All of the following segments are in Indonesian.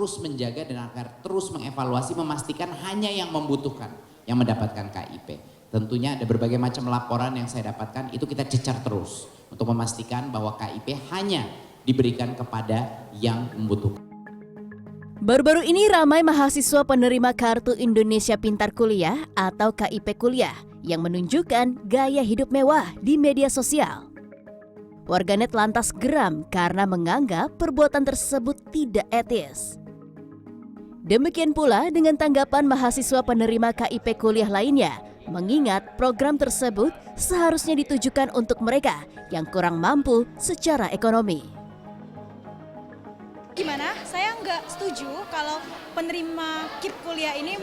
terus menjaga dan agar terus mengevaluasi, memastikan hanya yang membutuhkan yang mendapatkan KIP. Tentunya ada berbagai macam laporan yang saya dapatkan, itu kita cecar terus untuk memastikan bahwa KIP hanya diberikan kepada yang membutuhkan. Baru-baru ini ramai mahasiswa penerima Kartu Indonesia Pintar Kuliah atau KIP Kuliah yang menunjukkan gaya hidup mewah di media sosial. Warganet lantas geram karena menganggap perbuatan tersebut tidak etis. Demikian pula dengan tanggapan mahasiswa penerima KIP Kuliah lainnya, mengingat program tersebut seharusnya ditujukan untuk mereka yang kurang mampu secara ekonomi. Gimana? Saya nggak setuju kalau penerima KIP kuliah ini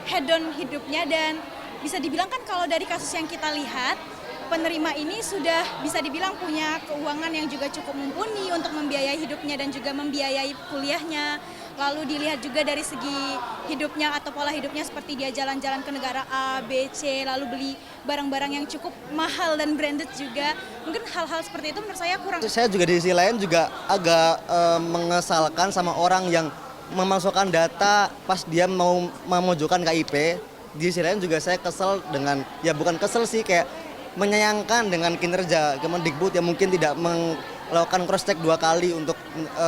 hedon hidupnya, dan bisa dibilang kan kalau dari kasus yang kita lihat, penerima ini sudah bisa dibilang punya keuangan yang juga cukup mumpuni untuk membiayai hidupnya dan juga membiayai kuliahnya. Lalu dilihat juga dari segi hidupnya atau pola hidupnya, seperti dia jalan-jalan ke negara A, B, C, lalu beli barang-barang yang cukup mahal dan branded juga. Mungkin hal-hal seperti itu menurut saya kurang. Saya juga di sisi lain juga agak mengesalkan sama orang yang memasukkan data pas dia mau memojokkan KIP. Di sisi lain juga saya kesel dengan, ya bukan kesel sih, kayak menyayangkan dengan kinerja Kemendikbud yang mungkin tidak melakukan cross check 2 kali untuk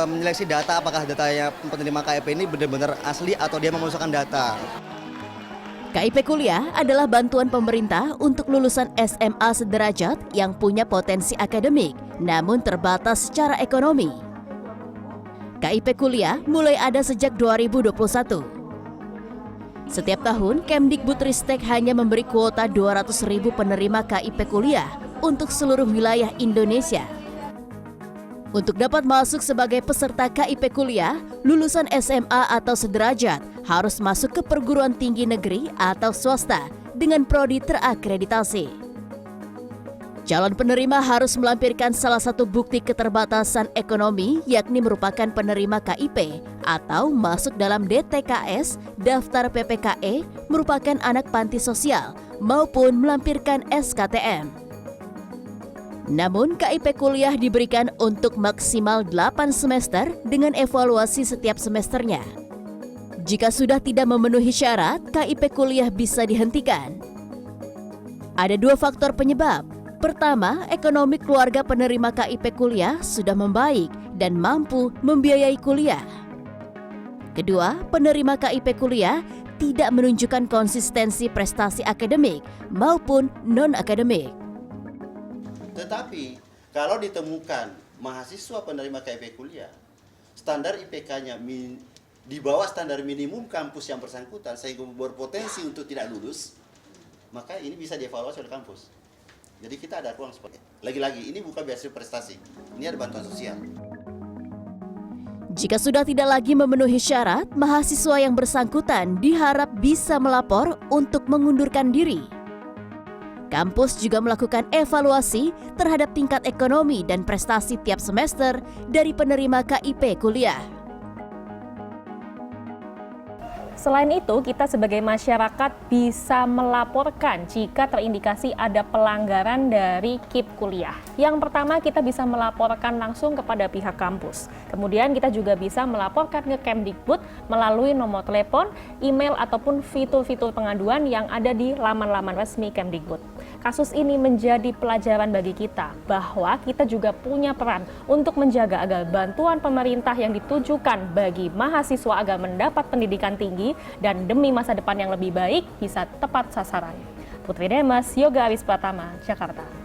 menyeleksi data apakah datanya penerima KIP ini benar-benar asli atau dia memasukkan data. KIP Kuliah adalah bantuan pemerintah untuk lulusan SMA sederajat yang punya potensi akademik namun terbatas secara ekonomi. KIP Kuliah mulai ada sejak 2021. Setiap tahun, Kemdikbudristek hanya memberi kuota 200.000 penerima KIP Kuliah untuk seluruh wilayah Indonesia. Untuk dapat masuk sebagai peserta KIP Kuliah, lulusan SMA atau sederajat harus masuk ke perguruan tinggi negeri atau swasta dengan prodi terakreditasi. Calon penerima harus melampirkan salah satu bukti keterbatasan ekonomi, yakni merupakan penerima KIP atau masuk dalam DTKS, daftar PPKE, merupakan anak panti sosial, maupun melampirkan SKTM. Namun KIP Kuliah diberikan untuk maksimal 8 semester dengan evaluasi setiap semesternya. Jika sudah tidak memenuhi syarat, KIP Kuliah bisa dihentikan. Ada 2 faktor penyebab. Pertama, ekonomi keluarga penerima KIP Kuliah sudah membaik dan mampu membiayai kuliah. Kedua, penerima KIP Kuliah tidak menunjukkan konsistensi prestasi akademik maupun non-akademik. Tetapi, kalau ditemukan mahasiswa penerima KIP Kuliah, standar IPK-nya di bawah standar minimum kampus yang bersangkutan sehingga berpotensi untuk tidak lulus, maka ini bisa dievaluasi oleh kampus. Jadi kita ada ruang seperti itu. Lagi-lagi, ini bukan beasiswa prestasi, ini ada bantuan sosial. Jika sudah tidak lagi memenuhi syarat, mahasiswa yang bersangkutan diharap bisa melapor untuk mengundurkan diri. Kampus juga melakukan evaluasi terhadap tingkat ekonomi dan prestasi tiap semester dari penerima KIP Kuliah. Selain itu, kita sebagai masyarakat bisa melaporkan jika terindikasi ada pelanggaran dari KIP Kuliah. Yang pertama, kita bisa melaporkan langsung kepada pihak kampus. Kemudian kita juga bisa melaporkan ke Kemdikbud melalui nomor telepon, email, ataupun fitur-fitur pengaduan yang ada di laman-laman resmi Kemdikbud. Kasus ini menjadi pelajaran bagi kita bahwa kita juga punya peran untuk menjaga agar bantuan pemerintah yang ditujukan bagi mahasiswa agar mendapat pendidikan tinggi dan demi masa depan yang lebih baik bisa tepat sasaran. Putri Demas, Yoga Aris Pratama, Jakarta.